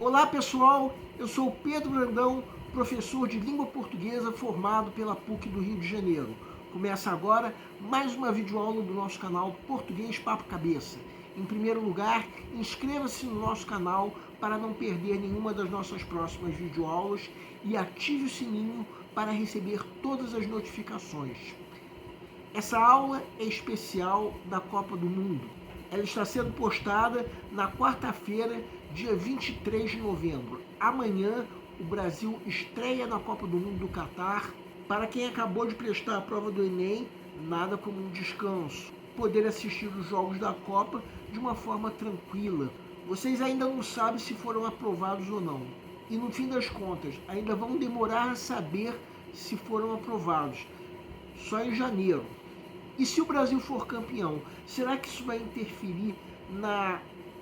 Olá pessoal, eu sou o Pedro Brandão, professor de língua portuguesa formado pela PUC do Rio de Janeiro. Começa agora mais uma videoaula do nosso canal Português Papo Cabeça. Em primeiro lugar, inscreva-se no nosso canal para não perder nenhuma das nossas próximas videoaulas e ative o sininho para receber todas as notificações. Essa aula é especial da Copa do Mundo. Ela está sendo postada na quarta-feira, dia 23 de novembro. Amanhã, o Brasil estreia na Copa do Mundo do Catar. Para quem acabou de prestar a prova do Enem, nada como um descanso. Poder assistir os jogos da Copa de uma forma tranquila. Vocês ainda não sabem se foram aprovados ou não. E no fim das contas, ainda vão demorar a saber se foram aprovados. Só em janeiro. E se o Brasil for campeão, será que isso vai interferir na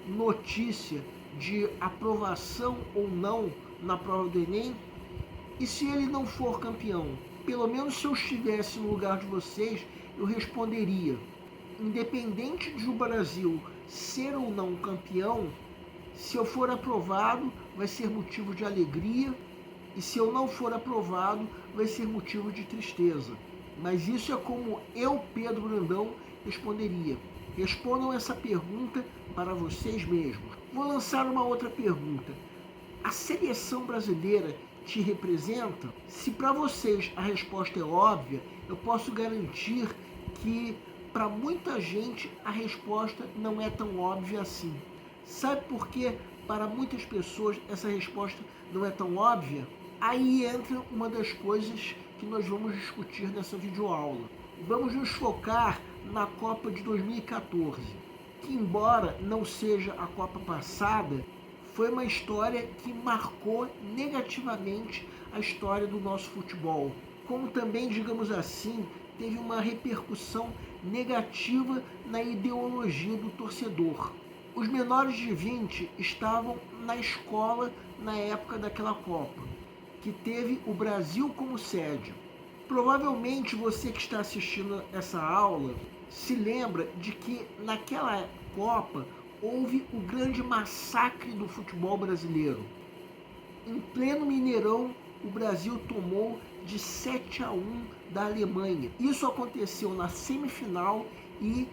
notícia de aprovação ou não na prova do Enem? E se ele não for campeão? Pelo menos se eu estivesse no lugar de vocês, eu responderia. Independente de o Brasil ser ou não campeão, se eu for aprovado, vai ser motivo de alegria, e se eu não for aprovado, vai ser motivo de tristeza. Mas isso é como eu, Pedro Brandão, responderia. Respondam essa pergunta para vocês mesmos. Vou lançar uma outra pergunta. A seleção brasileira te representa? Se para vocês a resposta é óbvia, eu posso garantir que para muita gente a resposta não é tão óbvia assim. Sabe por que para muitas pessoas essa resposta não é tão óbvia? Aí entra uma das coisas que nós vamos discutir nessa videoaula. Vamos nos focar na Copa de 2014, que embora não seja a Copa passada, foi uma história que marcou negativamente a história do nosso futebol. Como também, digamos assim, teve uma repercussão negativa na ideologia do torcedor. Os menores de 20 estavam na escola na época daquela Copa, que teve o Brasil como sede. Provavelmente você que está assistindo essa aula se lembra de que naquela Copa houve o grande massacre do futebol brasileiro. Em pleno Mineirão, o Brasil tomou de 7-1 da Alemanha. Isso aconteceu na semifinal e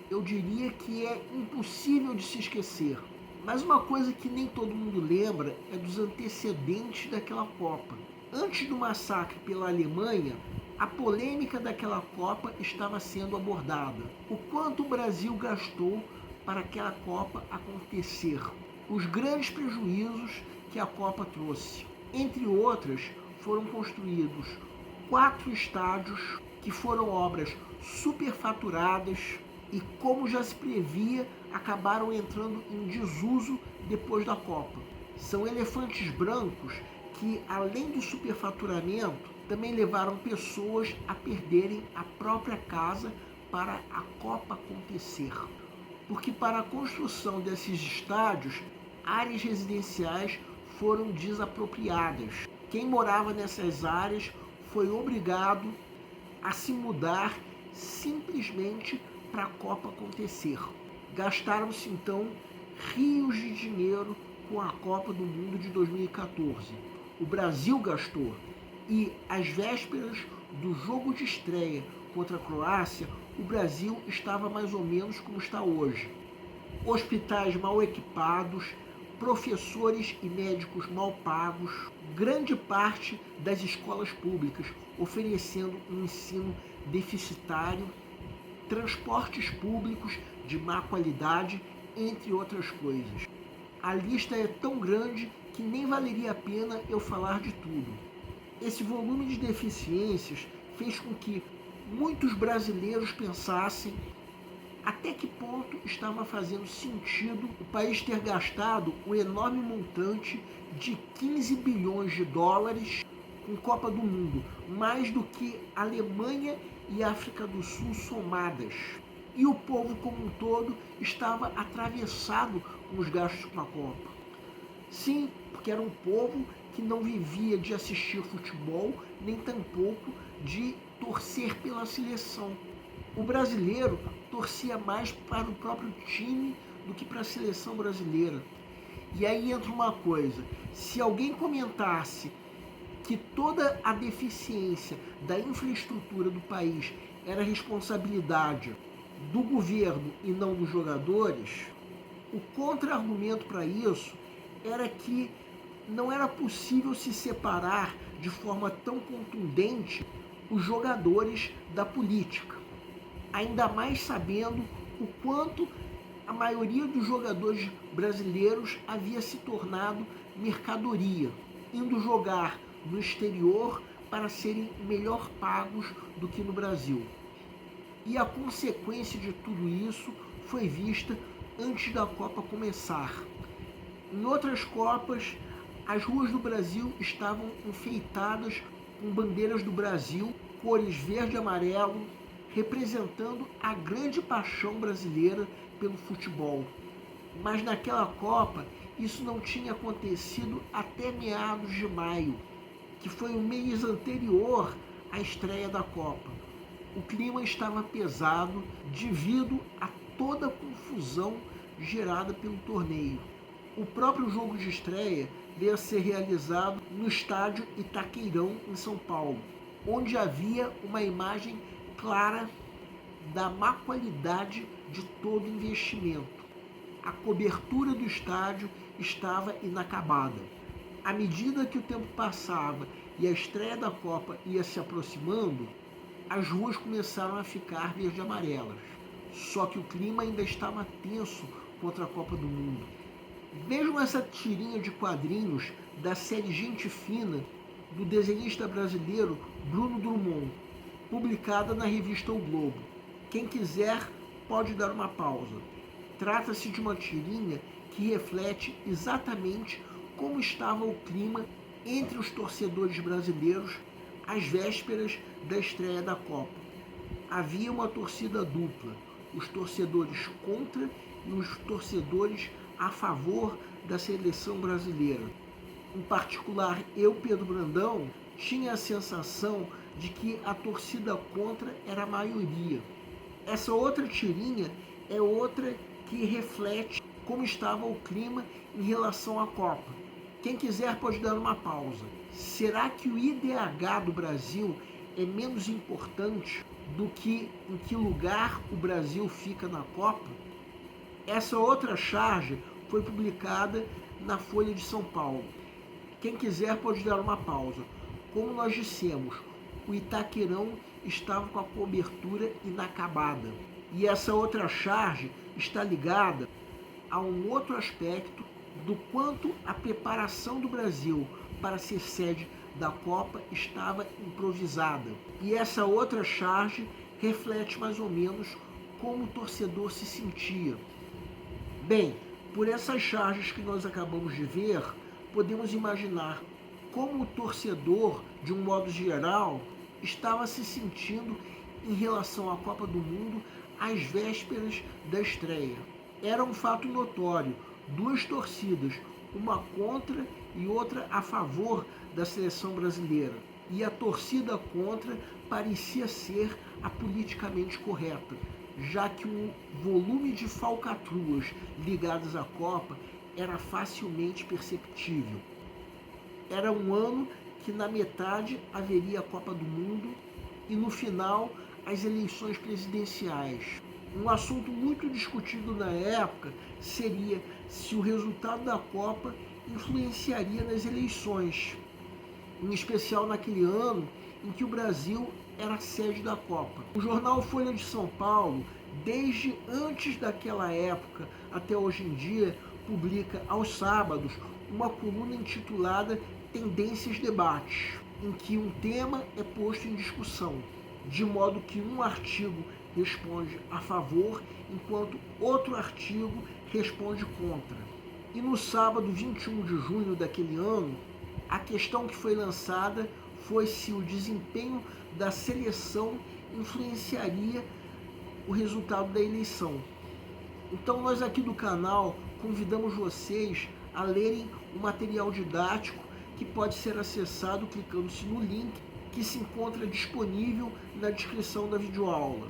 eu diria que é impossível de se esquecer. Mas uma coisa que nem todo mundo lembra é dos antecedentes daquela Copa. Antes do massacre pela Alemanha, a polêmica daquela Copa estava sendo abordada. O quanto o Brasil gastou para aquela Copa acontecer. Os grandes prejuízos que a Copa trouxe. Entre outras, foram construídos 4 estádios que foram obras superfaturadas e, como já se previa, acabaram entrando em desuso depois da Copa. São elefantes brancos que, além do superfaturamento, também levaram pessoas a perderem a própria casa para a Copa acontecer. Porque para a construção desses estádios, áreas residenciais foram desapropriadas. Quem morava nessas áreas foi obrigado a se mudar simplesmente para a Copa acontecer. Gastaram-se então rios de dinheiro com a Copa do Mundo de 2014. O Brasil gastou, e às vésperas do jogo de estreia contra a Croácia, o Brasil estava mais ou menos como está hoje. Hospitais mal equipados, professores e médicos mal pagos, grande parte das escolas públicas oferecendo um ensino deficitário, transportes públicos de má qualidade, entre outras coisas. A lista é tão grande que nem valeria a pena eu falar de tudo. Esse volume de deficiências fez com que muitos brasileiros pensassem até que ponto estava fazendo sentido o país ter gastado o enorme montante de 15 bilhões de dólares com Copa do Mundo, mais do que Alemanha e África do Sul somadas. E o povo como um todo estava atravessado com os gastos com a Copa. Sim, porque era um povo que não vivia de assistir futebol, nem tampouco de torcer pela seleção. O brasileiro torcia mais para o próprio time do que para a seleção brasileira. E aí entra uma coisa, se alguém comentasse que toda a deficiência da infraestrutura do país era responsabilidade do governo e não dos jogadores, o contra-argumento para isso era que não era possível se separar de forma tão contundente os jogadores da política. Ainda mais sabendo o quanto a maioria dos jogadores brasileiros havia se tornado mercadoria, indo jogar no exterior para serem melhor pagos do que no Brasil. E a consequência de tudo isso foi vista antes da Copa começar. Em outras Copas, as ruas do Brasil estavam enfeitadas com bandeiras do Brasil, cores verde e amarelo, representando a grande paixão brasileira pelo futebol. Mas naquela Copa, isso não tinha acontecido até meados de maio, que foi o mês anterior à estreia da Copa. O clima estava pesado devido a toda a confusão gerada pelo torneio. O próprio jogo de estreia veio a ser realizado no estádio Itaqueirão, em São Paulo, onde havia uma imagem clara da má qualidade de todo o investimento. A cobertura do estádio estava inacabada. À medida que o tempo passava e a estreia da Copa ia se aproximando, as ruas começaram a ficar verde amarelas. Só que o clima ainda estava tenso contra a Copa do Mundo. Vejam essa tirinha de quadrinhos da série Gente Fina, do desenhista brasileiro Bruno Drummond, publicada na revista O Globo. Quem quiser pode dar uma pausa. Trata-se de uma tirinha que reflete exatamente como estava o clima entre os torcedores brasileiros às vésperas da estreia da Copa. Havia uma torcida dupla, os torcedores contra e os torcedores a favor da seleção brasileira. Em particular, eu, Pedro Brandão, tinha a sensação de que a torcida contra era a maioria. Essa outra tirinha é outra que reflete como estava o clima em relação à Copa. Quem quiser pode dar uma pausa. Será que o IDH do Brasil é menos importante do que em que lugar o Brasil fica na Copa? Essa outra charge foi publicada na Folha de São Paulo. Quem quiser pode dar uma pausa. Como nós dissemos, o Itaquerão estava com a cobertura inacabada. E essa outra charge está ligada a um outro aspecto do quanto a preparação do Brasil para ser sede da Copa estava improvisada. E essa outra charge reflete mais ou menos como o torcedor se sentia. Bem, por essas charges que nós acabamos de ver, podemos imaginar como o torcedor, de um modo geral, estava se sentindo em relação à Copa do Mundo às vésperas da estreia. Era um fato notório, duas torcidas, uma contra e outra a favor da seleção brasileira. E a torcida contra parecia ser a politicamente correta, já que o volume de falcatruas ligadas à Copa era facilmente perceptível. Era um ano que na metade haveria a Copa do Mundo e no final as eleições presidenciais. Um assunto muito discutido na época seria se o resultado da Copa influenciaria nas eleições, em especial naquele ano em que o Brasil era a sede da Copa. O jornal Folha de São Paulo, desde antes daquela época até hoje em dia, publica aos sábados uma coluna intitulada Tendências Debates, em que um tema é posto em discussão, de modo que um artigo responde a favor, enquanto outro artigo responde contra. E no sábado 21 de junho daquele ano, a questão que foi lançada foi se o desempenho da seleção influenciaria o resultado da eleição. Então nós aqui do canal convidamos vocês a lerem o material didático que pode ser acessado clicando-se no link que se encontra disponível na descrição da videoaula.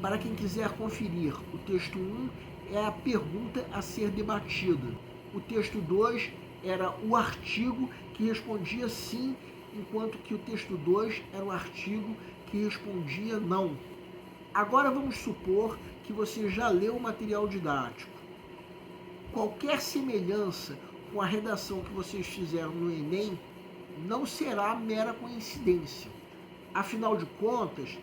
Para quem quiser conferir, o texto 1 é a pergunta a ser debatida. O texto 2 era o artigo que respondia sim, enquanto que o texto 2 era o artigo que respondia não. Agora vamos supor que você já leu o material didático. Qualquer semelhança com a redação que vocês fizeram no Enem não será mera coincidência. Afinal de contas,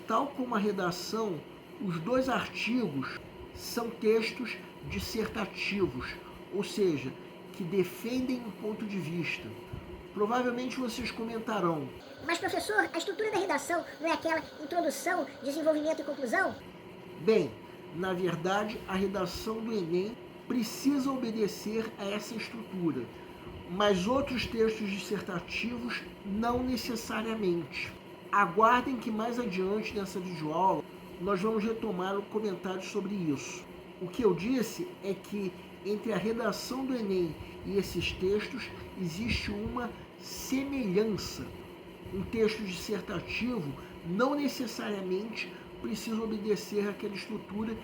tal como a redação, os dois artigos são textos dissertativos, ou seja, que defendem um ponto de vista. Provavelmente vocês comentarão: mas professor, a estrutura da redação não é aquela introdução, desenvolvimento e conclusão? Bem, na verdade, a redação do Enem precisa obedecer a essa estrutura, mas outros textos dissertativos não necessariamente. Aguardem que mais adiante nessa videoaula nós vamos retomar o comentário sobre isso. O que eu disse é que entre a redação do Enem e esses textos existe uma semelhança. Um texto dissertativo não necessariamente precisa obedecer àquela estrutura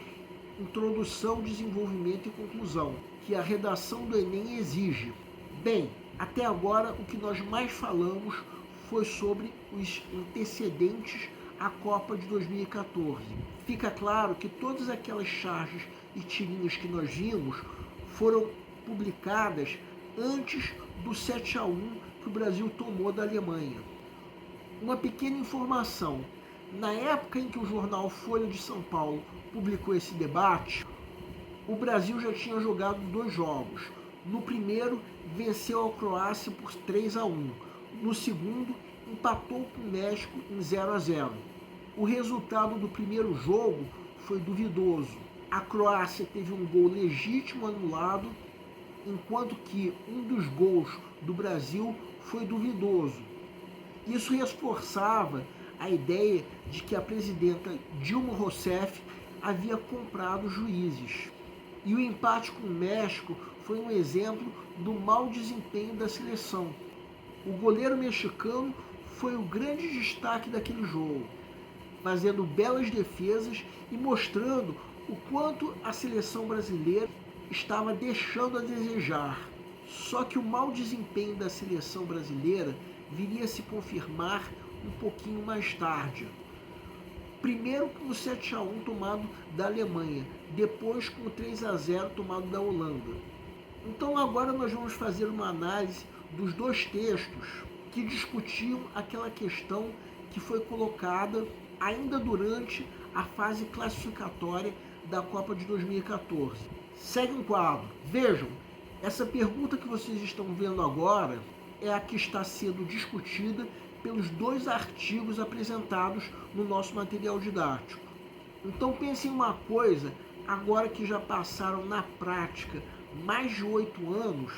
introdução, desenvolvimento e conclusão, que a redação do Enem exige. Bem, até agora o que nós mais falamos foi sobre os antecedentes à Copa de 2014. Fica claro que todas aquelas charges e tirinhas que nós vimos foram publicadas antes do 7-1 que o Brasil tomou da Alemanha. Uma pequena informação: na época em que o jornal Folha de São Paulo publicou esse debate, o Brasil já tinha jogado 2 jogos. No primeiro, venceu a Croácia por 3-1. No segundo, empatou com o México em 0-0. O resultado do primeiro jogo foi duvidoso. A Croácia teve um gol legítimo anulado, enquanto que um dos gols do Brasil foi duvidoso. Isso reforçava a ideia de que a presidenta Dilma Rousseff havia comprado juízes. E o empate com o México foi um exemplo do mau desempenho da seleção. O goleiro mexicano foi o grande destaque daquele jogo, fazendo belas defesas e mostrando o quanto a seleção brasileira estava deixando a desejar. Só que o mau desempenho da seleção brasileira viria a se confirmar um pouquinho mais tarde. Primeiro com o 7-1 tomado da Alemanha, depois com o 3-0 tomado da Holanda. Então agora nós vamos fazer uma análise dos dois textos que discutiam aquela questão que foi colocada ainda durante a fase classificatória da Copa de 2014. Segue um quadro. Vejam, essa pergunta que vocês estão vendo agora é a que está sendo discutida pelos 2 artigos apresentados no nosso material didático. Então pensem em uma coisa, agora que já passaram na prática mais de 8 anos,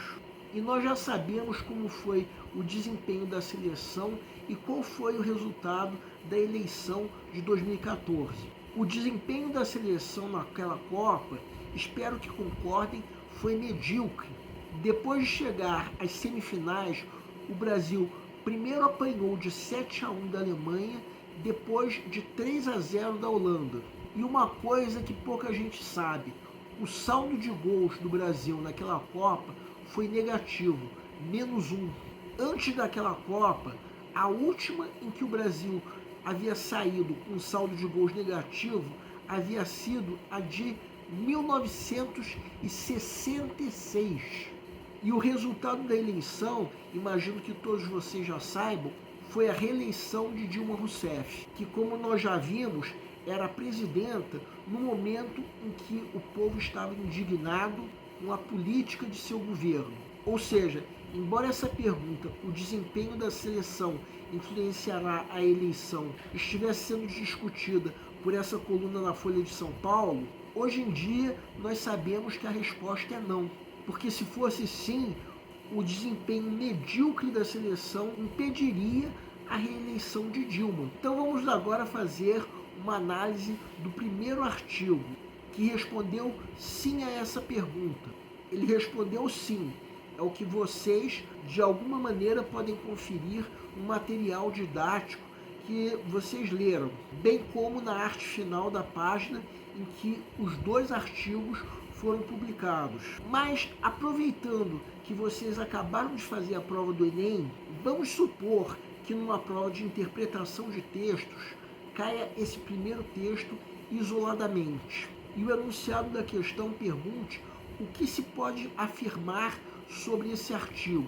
e nós já sabemos como foi o desempenho da seleção e qual foi o resultado da eleição de 2014. O desempenho da seleção naquela Copa, espero que concordem, foi medíocre. Depois de chegar às semifinais, o Brasil primeiro apanhou de 7-1 da Alemanha, depois de 3-0 da Holanda. E uma coisa que pouca gente sabe, o saldo de gols do Brasil naquela Copa foi negativo, -1. Antes daquela Copa, a última em que o Brasil havia saído com um saldo de gols negativo havia sido a de 1966. E o resultado da eleição, imagino que todos vocês já saibam, foi a reeleição de Dilma Rousseff, que, como nós já vimos, era presidenta no momento em que o povo estava indignado com a política de seu governo. Ou seja, embora essa pergunta, o desempenho da seleção influenciará a eleição, estivesse sendo discutida por essa coluna na Folha de São Paulo, hoje em dia nós sabemos que a resposta é não. Porque se fosse sim, o desempenho medíocre da seleção impediria a reeleição de Dilma. Então vamos agora fazer uma análise do primeiro artigo, que respondeu sim a essa pergunta. Ele respondeu sim. É o que vocês, de alguma maneira, podem conferir no material didático que vocês leram, bem como na arte final da página, em que os 2 artigos foram publicados. Mas, aproveitando que vocês acabaram de fazer a prova do Enem, vamos supor que numa prova de interpretação de textos caia esse primeiro texto isoladamente e o enunciado da questão pergunte o que se pode afirmar sobre esse artigo.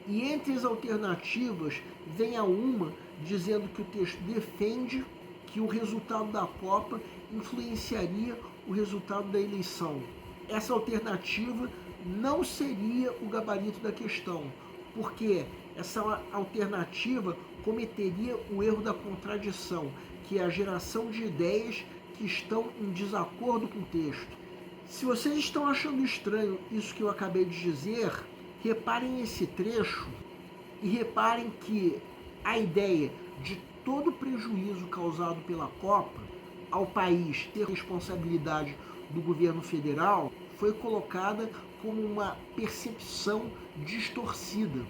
E entre as alternativas venha uma dizendo que o texto defende que o resultado da Copa influenciaria o resultado da eleição. Essa alternativa não seria o gabarito da questão, porque essa alternativa cometeria o erro da contradição, que é a geração de ideias que estão em desacordo com o texto. Se vocês estão achando estranho isso que eu acabei de dizer, reparem esse trecho e reparem que a ideia de todo o prejuízo causado pela Copa ao país ter responsabilidade do governo federal foi colocada como uma percepção distorcida.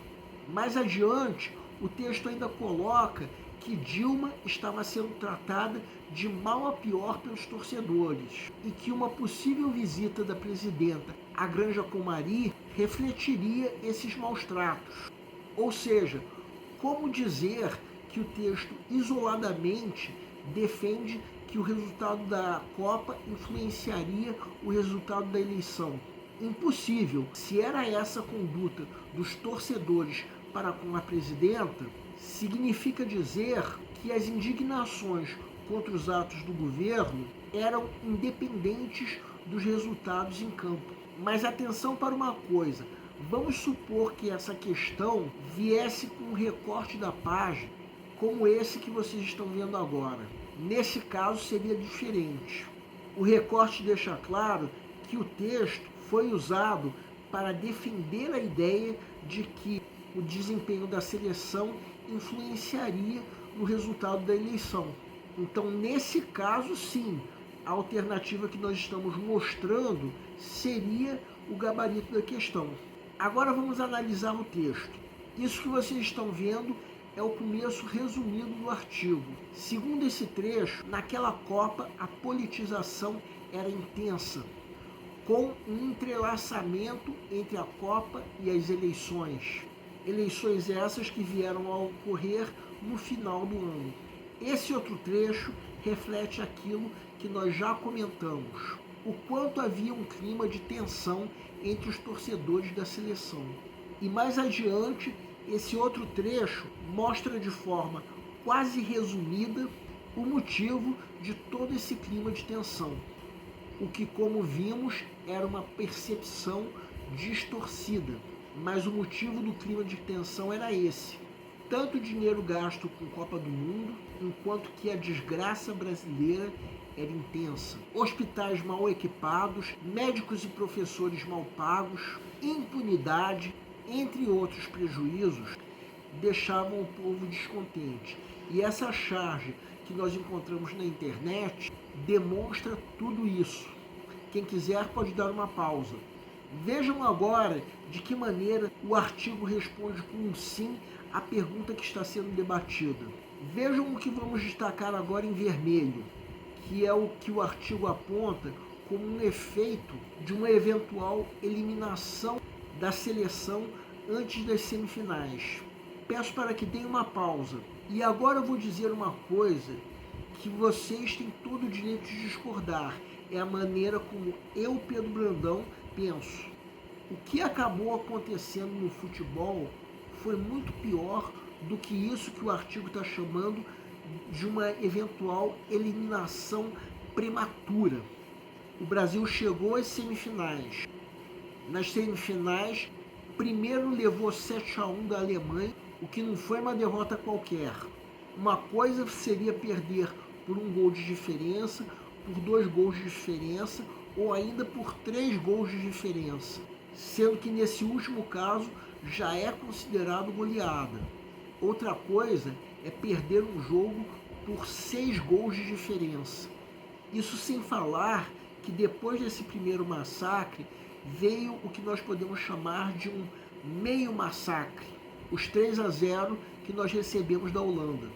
Mais adiante, o texto ainda coloca que Dilma estava sendo tratada de mal a pior pelos torcedores e que uma possível visita da presidenta à Granja Comari refletiria esses maus tratos. Ou seja, como dizer que o texto isoladamente defende que o resultado da Copa influenciaria o resultado da eleição? Impossível. Se era essa a conduta dos torcedores para com a presidenta, significa dizer que as indignações contra os atos do governo eram independentes dos resultados em campo. Mas atenção para uma coisa, vamos supor que essa questão viesse com um recorte da página, como esse que vocês estão vendo agora. Nesse caso seria diferente. O recorte deixa claro que o texto foi usado para defender a ideia de que o desempenho da seleção influenciaria no resultado da eleição. Então, nesse caso, sim, a alternativa que nós estamos mostrando seria o gabarito da questão. Agora vamos analisar o texto. Isso que vocês estão vendo é o começo resumido do artigo. Segundo esse trecho, naquela Copa a politização era intensa, com um entrelaçamento entre a Copa e as eleições. Eleições essas que vieram a ocorrer no final do ano. Esse outro trecho reflete aquilo que nós já comentamos, o quanto havia um clima de tensão entre os torcedores da seleção. E mais adiante, esse outro trecho mostra de forma quase resumida o motivo de todo esse clima de tensão. O que, como vimos, era uma percepção distorcida, mas o motivo do clima de tensão era esse. Tanto dinheiro gasto com Copa do Mundo, enquanto que a desgraça brasileira era intensa. Hospitais mal equipados, médicos e professores mal pagos, impunidade, entre outros prejuízos, deixavam o povo descontente. E essa charge que nós encontramos na internet demonstra tudo isso. Quem quiser pode dar uma pausa. Vejam agora de que maneira o artigo responde com um sim à pergunta que está sendo debatida. Vejam o que vamos destacar agora em vermelho, que é o que o artigo aponta como um efeito de uma eventual eliminação da seleção antes das semifinais. Peço para que deem uma pausa. E agora eu vou dizer uma coisa que vocês têm todo o direito de discordar. É a maneira como eu, Pedro Brandão, penso. O que acabou acontecendo no futebol foi muito pior do que isso que o artigo está chamando de uma eventual eliminação prematura. O Brasil chegou às semifinais. Nas semifinais, primeiro levou 7-1 da Alemanha, o que não foi uma derrota qualquer. Uma coisa seria perder por 1 gol de diferença, por 2 gols de diferença, ou ainda por 3 gols de diferença, sendo que nesse último caso já é considerado goleada. Outra coisa é perder um jogo por 6 gols de diferença. Isso sem falar que depois desse primeiro massacre veio o que nós podemos chamar de um meio massacre, os 3-0 que nós recebemos da Holanda.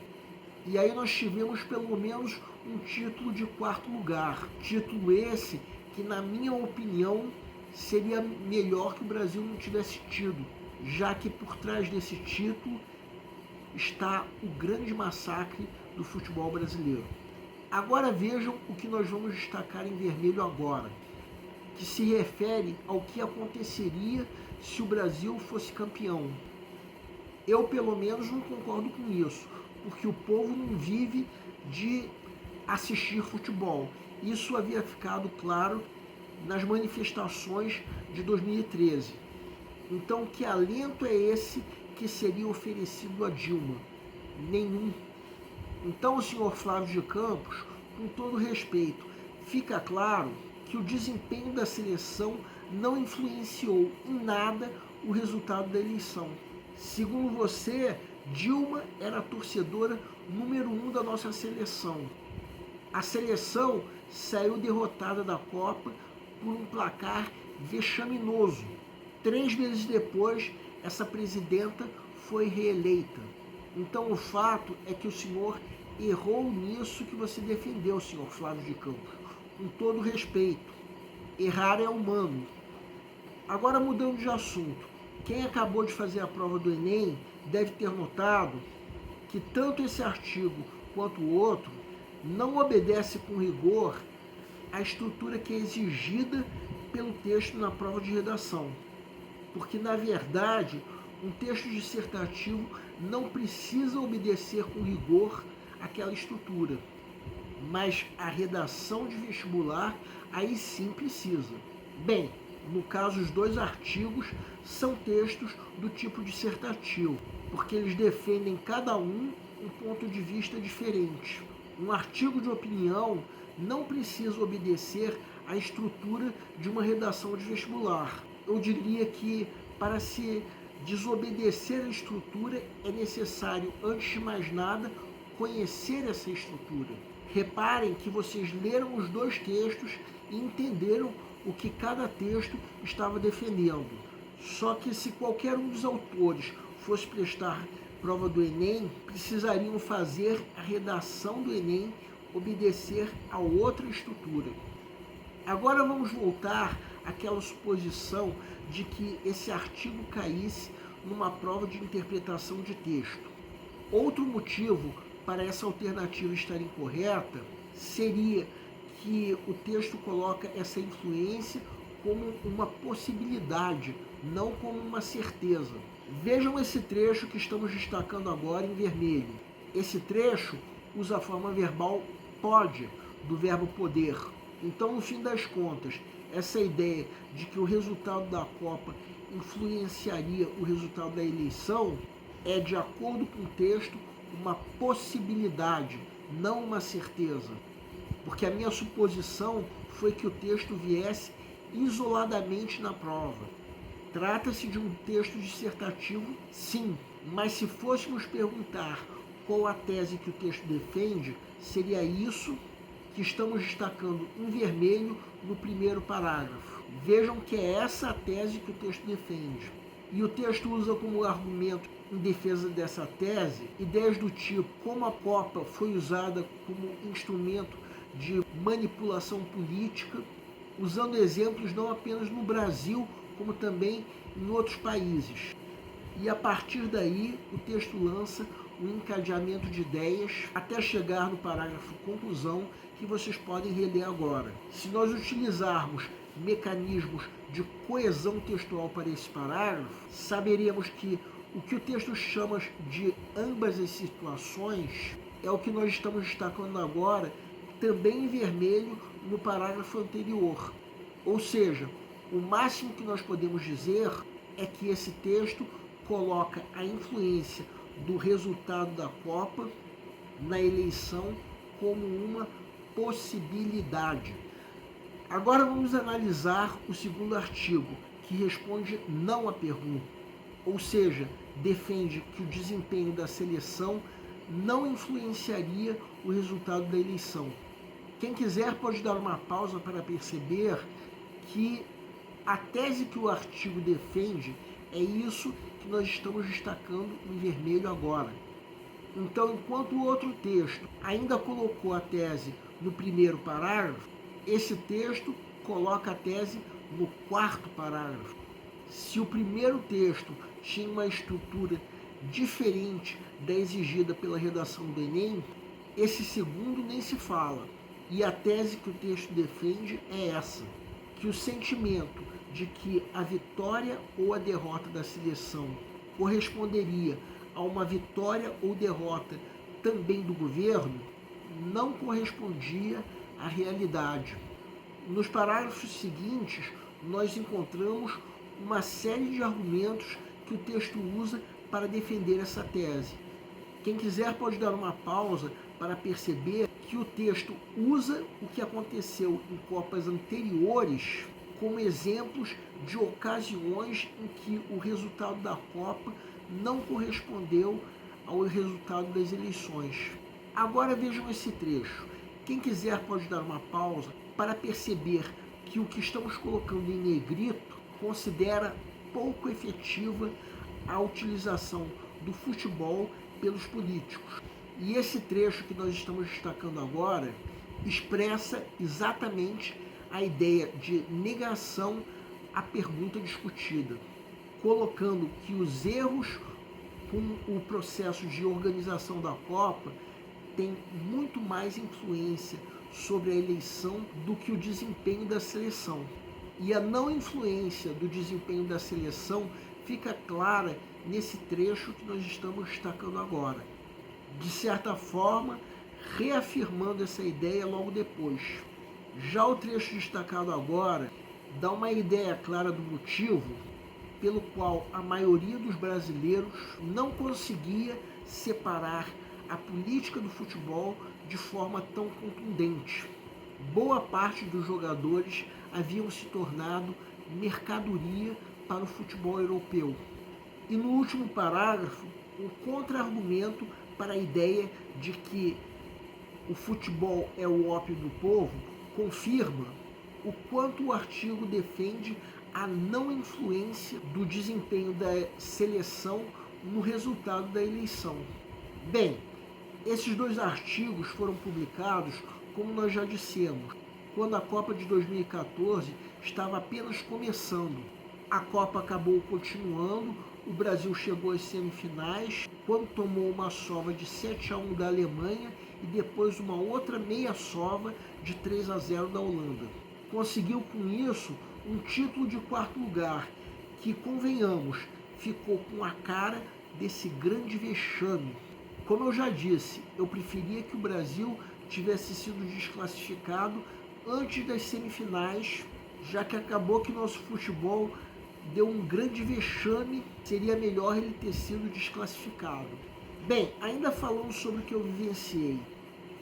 E aí nós tivemos pelo menos um título de 4º lugar, título esse que, na minha opinião, seria melhor que o Brasil não tivesse tido, já que por trás desse título está o grande massacre do futebol brasileiro. Agora vejam o que nós vamos destacar em vermelho agora, que se refere ao que aconteceria se o Brasil fosse campeão. Eu, pelo menos, não concordo com isso, porque o povo não vive de assistir futebol. Isso havia ficado claro nas manifestações de 2013. Então, que alento é esse que seria oferecido a Dilma? Nenhum. Então, senhor Flávio de Campos, com todo respeito, fica claro que o desempenho da seleção não influenciou em nada o resultado da eleição. Segundo você, Dilma era a torcedora número 1 da nossa seleção. A seleção saiu derrotada da Copa por um placar vexaminoso. 3 meses depois, essa presidenta foi reeleita. Então o fato é que o senhor errou nisso que você defendeu, senhor Flávio de Campos. Com todo respeito, errar é humano. Agora, mudando de assunto, quem acabou de fazer a prova do Enem deve ter notado que tanto esse artigo quanto o outro não obedece com rigor à estrutura que é exigida pelo texto na prova de redação. Porque, na verdade, um texto dissertativo não precisa obedecer com rigor àquela estrutura, mas a redação de vestibular aí sim precisa. Bem, no caso, os 2 artigos são textos do tipo dissertativo, porque eles defendem cada um ponto de vista diferente. Um artigo de opinião não precisa obedecer à estrutura de uma redação de vestibular. Eu diria que, para se desobedecer à estrutura, é necessário, antes de mais nada, conhecer essa estrutura. Reparem que vocês leram os 2 textos e entenderam o que cada texto estava defendendo. Só que se qualquer um dos autores fosse prestar prova do Enem, precisariam fazer a redação do Enem obedecer a outra estrutura. Agora vamos voltar àquela suposição de que esse artigo caísse numa prova de interpretação de texto. Outro motivo para essa alternativa estar incorreta seria que o texto coloca essa influência como uma possibilidade, não como uma certeza. Vejam esse trecho que estamos destacando agora em vermelho. Esse trecho usa a forma verbal pode, do verbo poder. Então, no fim das contas, essa ideia de que o resultado da Copa influenciaria o resultado da eleição é, de acordo com o texto, uma possibilidade, não uma certeza. Porque a minha suposição foi que o texto viesse isoladamente na prova. Trata-se de um texto dissertativo, sim, mas se fôssemos perguntar qual a tese que o texto defende, seria isso que estamos destacando em vermelho no primeiro parágrafo. Vejam que é essa a tese que o texto defende. E o texto usa como argumento em defesa dessa tese ideias do tipo como a Copa foi usada como instrumento de manipulação política, usando exemplos não apenas no Brasil, como também em outros países. E a partir daí, o texto lança um encadeamento de ideias até chegar no parágrafo conclusão, que vocês podem reler agora. Se nós utilizarmos mecanismos de coesão textual para esse parágrafo, saberíamos que o que o texto chama de ambas as situações é o que nós estamos destacando agora, também em vermelho, no parágrafo anterior. Ou seja, o máximo que nós podemos dizer é que esse texto coloca a influência do resultado da Copa na eleição como uma possibilidade. Agora vamos analisar o segundo artigo, que responde não à pergunta, ou seja, defende que o desempenho da seleção não influenciaria o resultado da eleição. Quem quiser pode dar uma pausa para perceber que a tese que o artigo defende é isso que nós estamos destacando em vermelho agora. Então, enquanto o outro texto ainda colocou a tese no primeiro parágrafo, esse texto coloca a tese no quarto parágrafo. Se o primeiro texto tinha uma estrutura diferente da exigida pela redação do Enem, esse segundo nem se fala. E a tese que o texto defende é essa, que o sentimento de que a vitória ou a derrota da seleção corresponderia a uma vitória ou derrota também do governo não correspondia à realidade. Nos parágrafos seguintes, nós encontramos uma série de argumentos que o texto usa para defender essa tese. Quem quiser pode dar uma pausa para perceber que o texto usa o que aconteceu em Copas anteriores como exemplos de ocasiões em que o resultado da Copa não correspondeu ao resultado das eleições. Agora vejam esse trecho. Quem quiser pode dar uma pausa para perceber que o que estamos colocando em negrito considera pouco efetiva a utilização do futebol pelos políticos. E esse trecho que nós estamos destacando agora expressa exatamente a ideia de negação à pergunta discutida, colocando que os erros com o processo de organização da Copa têm muito mais influência sobre a eleição do que o desempenho da seleção. E a não influência do desempenho da seleção fica clara nesse trecho que nós estamos destacando agora, de certa forma reafirmando essa ideia logo depois. Já o trecho destacado agora dá uma ideia clara do motivo pelo qual a maioria dos brasileiros não conseguia separar a política do futebol de forma tão contundente. Boa parte dos jogadores haviam se tornado mercadoria para o futebol europeu. E no último parágrafo, um contra-argumento para a ideia de que o futebol é o ópio do povo confirma o quanto o artigo defende a não influência do desempenho da seleção no resultado da eleição. Bem, esses dois artigos foram publicados, como nós já dissemos, quando a Copa de 2014 estava apenas começando. A Copa acabou continuando, o Brasil chegou às semifinais, quando tomou uma sova de 7-1 da Alemanha e depois uma outra meia sova de 3-0 da Holanda. Conseguiu com isso um título de quarto lugar, que, convenhamos, ficou com a cara desse grande vexame. Como eu já disse, eu preferia que o Brasil tivesse sido desclassificado antes das semifinais, já que acabou que nosso futebol deu um grande vexame, seria melhor ele ter sido desclassificado. Bem, ainda falando sobre o que eu vivenciei,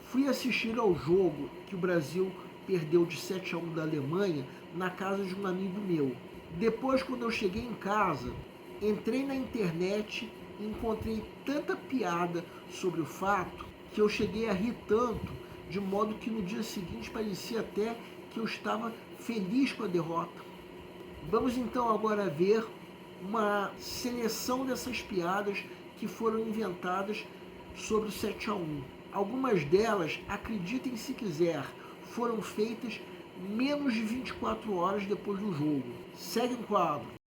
fui assistir ao jogo que o Brasil perdeu de 7-1 da Alemanha na casa de um amigo meu. Depois, quando eu cheguei em casa, entrei na internet e encontrei tanta piada sobre o fato que eu cheguei a rir tanto, de modo que no dia seguinte parecia até que eu estava feliz com a derrota. Vamos então agora ver uma seleção dessas piadas que foram inventadas sobre o 7-1. Algumas delas, acreditem se quiser, foram feitas menos de 24 horas depois do jogo. Segue o quadro.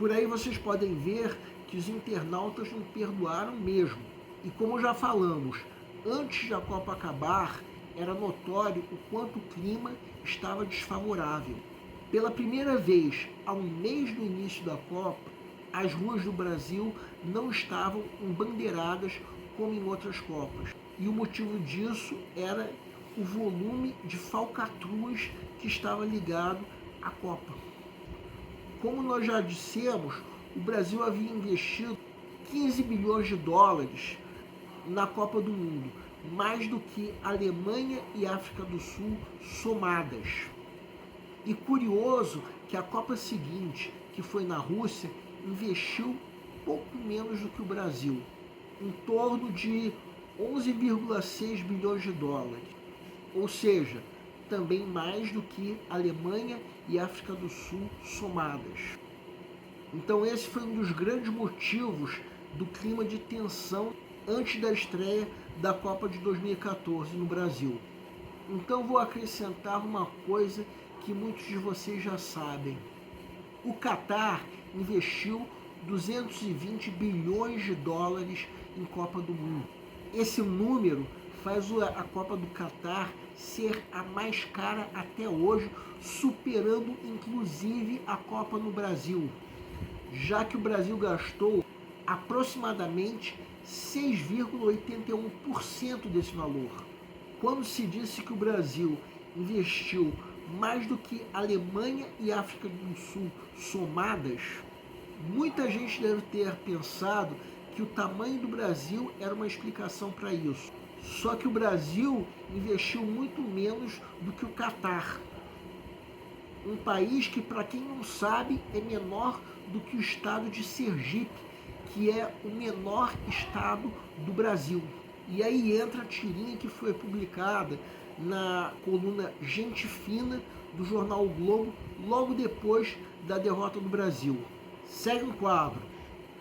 Por aí vocês podem ver que os internautas não perdoaram mesmo. E como já falamos, antes da Copa acabar, era notório o quanto o clima estava desfavorável. Pela primeira vez, há um mês do início da Copa, as ruas do Brasil não estavam embandeiradas como em outras Copas. E o motivo disso era o volume de falcatruas que estava ligado à Copa. Como nós já dissemos, o Brasil havia investido 15 bilhões de dólares na Copa do Mundo, mais do que Alemanha e África do Sul somadas. E curioso que a Copa seguinte, que foi na Rússia, investiu pouco menos do que o Brasil, em torno de 11,6 bilhões de dólares, ou seja, também mais do que Alemanha e África do Sul somadas. Então esse foi um dos grandes motivos do clima de tensão antes da estreia da Copa de 2014 no Brasil. Então vou acrescentar uma coisa que muitos de vocês já sabem. O Catar investiu 220 bilhões de dólares em Copa do Mundo. Esse número faz a Copa do Catar ser a mais cara até hoje, superando inclusive a Copa no Brasil, já que o Brasil gastou aproximadamente 6,81% desse valor. Quando se disse que o Brasil investiu mais do que Alemanha e África do Sul somadas, muita gente deve ter pensado que o tamanho do Brasil era uma explicação para isso. Só que o Brasil investiu muito menos do que o Catar. Um país que, para quem não sabe, é menor do que o estado de Sergipe, que é o menor estado do Brasil. E aí entra a tirinha que foi publicada na coluna Gente Fina do jornal O Globo, logo depois da derrota do Brasil. Segue o quadro.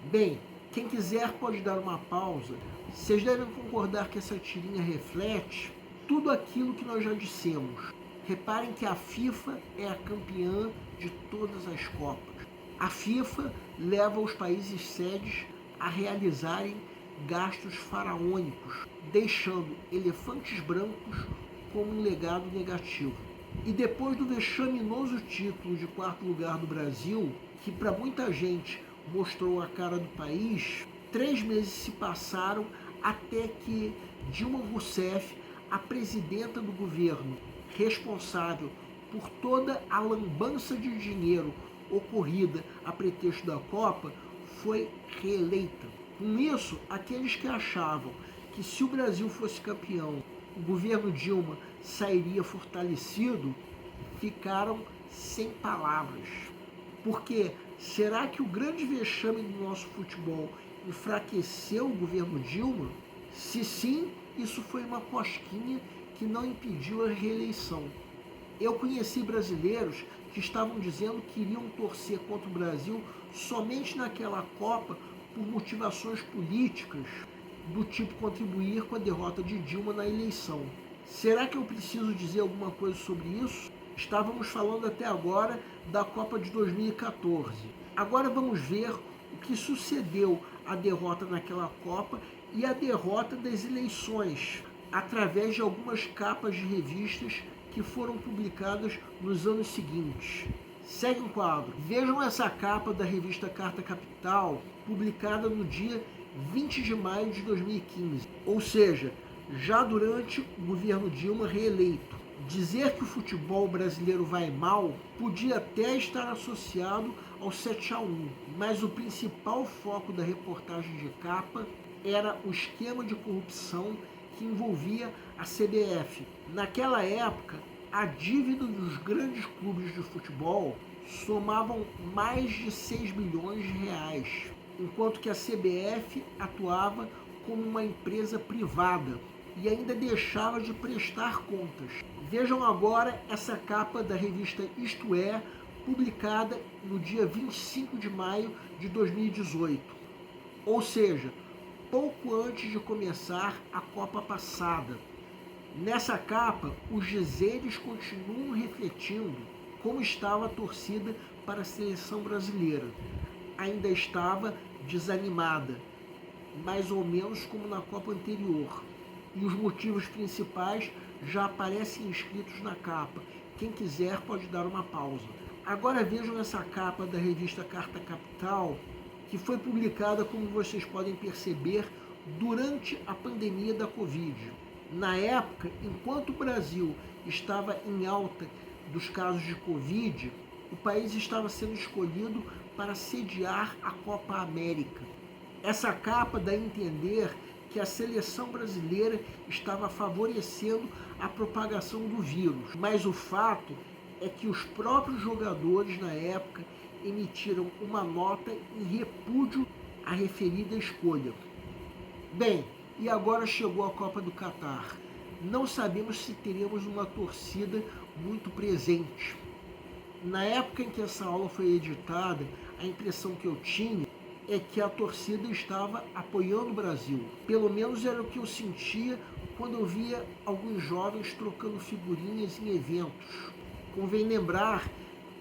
Bem, quem quiser pode dar uma pausa. Vocês devem concordar que essa tirinha reflete tudo aquilo que nós já dissemos. Reparem que a FIFA é a campeã de todas as Copas. A FIFA leva os países sedes a realizarem gastos faraônicos, deixando elefantes brancos como um legado negativo. E depois do vexaminoso título de 4º lugar do Brasil, que para muita gente mostrou a cara do país, 3 meses se passaram até que Dilma Rousseff, a presidenta do governo, responsável por toda a lambança de dinheiro ocorrida a pretexto da Copa, foi reeleita. Com isso, aqueles que achavam que se o Brasil fosse campeão, o governo Dilma sairia fortalecido, ficaram sem palavras. Porque será que o grande vexame do nosso futebol enfraqueceu o governo Dilma? Se sim, isso foi uma cosquinha que não impediu a reeleição. Eu conheci brasileiros que estavam dizendo que iriam torcer contra o Brasil somente naquela Copa por motivações políticas, do tipo contribuir com a derrota de Dilma na eleição. Será que eu preciso dizer alguma coisa sobre isso? Estávamos falando até agora da Copa de 2014. Agora vamos ver o que sucedeu à derrota naquela Copa e à derrota das eleições, através de algumas capas de revistas que foram publicadas nos anos seguintes. Segue o quadro. Vejam essa capa da revista Carta Capital, publicada no dia 20 de maio de 2015, ou seja, já durante o governo Dilma reeleito. Dizer que o futebol brasileiro vai mal podia até estar associado ao 7-1, mas o principal foco da reportagem de capa era o esquema de corrupção que envolvia a CBF. Naquela época, a dívida dos grandes clubes de futebol somavam mais de 6 bilhões de reais, enquanto que a CBF atuava como uma empresa privada e ainda deixava de prestar contas. Vejam agora essa capa da revista Isto É, publicada no dia 25 de maio de 2018, ou seja, pouco antes de começar a Copa passada. Nessa capa, os dizeres continuam refletindo como estava a torcida para a seleção brasileira. ainda estava desanimada, mais ou menos como na Copa anterior. E os motivos principais já aparecem escritos na capa. Quem quiser pode dar uma pausa. Agora vejam essa capa da revista Carta Capital, que foi publicada, como vocês podem perceber, durante a pandemia da Covid. Na época, enquanto o Brasil estava em alta dos casos de Covid, o país estava sendo escolhido para sediar a Copa América. Essa capa dá a entender que a seleção brasileira estava favorecendo a propagação do vírus, mas o fato é que os próprios jogadores na época emitiram uma nota em repúdio à referida escolha. Bem, e agora chegou a Copa do Catar. Não sabemos se teremos uma torcida muito presente. Na época em que essa aula foi editada, a impressão que eu tinha é que a torcida estava apoiando o Brasil. Pelo menos era o que eu sentia quando eu via alguns jovens trocando figurinhas em eventos. Convém lembrar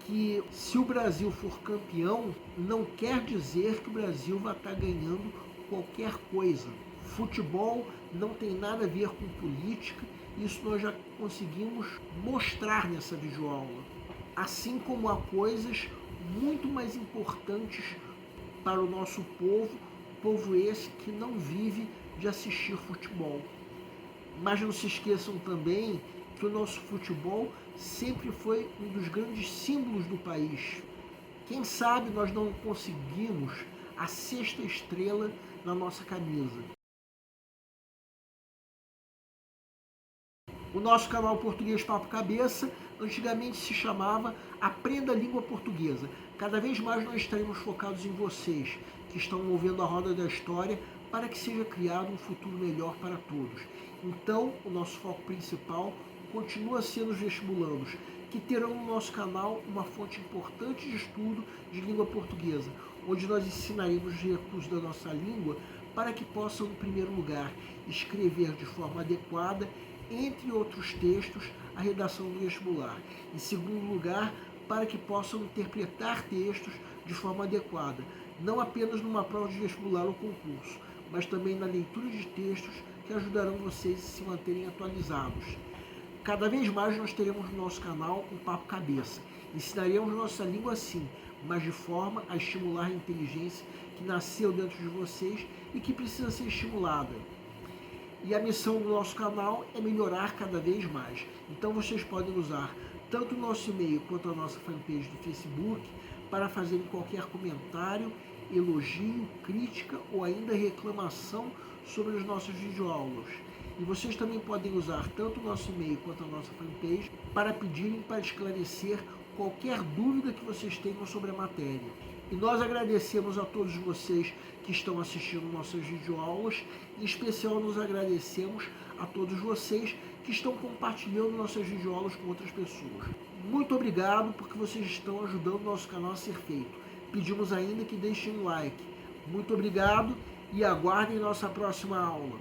que se o Brasil for campeão, não quer dizer que o Brasil vai estar ganhando qualquer coisa. Futebol não tem nada a ver com política, isso nós já conseguimos mostrar nessa videoaula. Assim como há coisas muito mais importantes para o nosso povo esse que não vive de assistir futebol. Mas não se esqueçam também que o nosso futebol sempre foi um dos grandes símbolos do país. Quem sabe nós não conseguimos a 6ª estrela na nossa camisa. O nosso canal Português Papo Cabeça antigamente se chamava Aprenda a Língua Portuguesa. Cada vez mais nós estaremos focados em vocês, que estão movendo a roda da história para que seja criado um futuro melhor para todos. Então, o nosso foco principal continua sendo os vestibulandos, que terão no nosso canal uma fonte importante de estudo de língua portuguesa, onde nós ensinaremos os recursos da nossa língua para que possam, em primeiro lugar, escrever de forma adequada, entre outros textos, a redação do vestibular. Em segundo lugar, para que possam interpretar textos de forma adequada, não apenas numa prova de vestibular ou concurso, mas também na leitura de textos que ajudarão vocês a se manterem atualizados. Cada vez mais nós teremos no nosso canal um Papo Cabeça. Ensinaremos nossa língua sim, mas de forma a estimular a inteligência que nasceu dentro de vocês e que precisa ser estimulada. E a missão do nosso canal é melhorar cada vez mais. Então vocês podem usar tanto o nosso e-mail quanto a nossa fanpage do Facebook para fazerem qualquer comentário, elogio, crítica ou ainda reclamação sobre as nossas videoaulas. E vocês também podem usar tanto o nosso e-mail quanto a nossa fanpage para pedirem para esclarecer qualquer dúvida que vocês tenham sobre a matéria. E nós agradecemos a todos vocês que estão assistindo nossas videoaulas, em especial nos agradecemos a todos vocês que estão compartilhando nossas videoaulas com outras pessoas. Muito obrigado porque vocês estão ajudando o nosso canal a ser feito. Pedimos ainda que deixem um like. Muito obrigado e aguardem nossa próxima aula.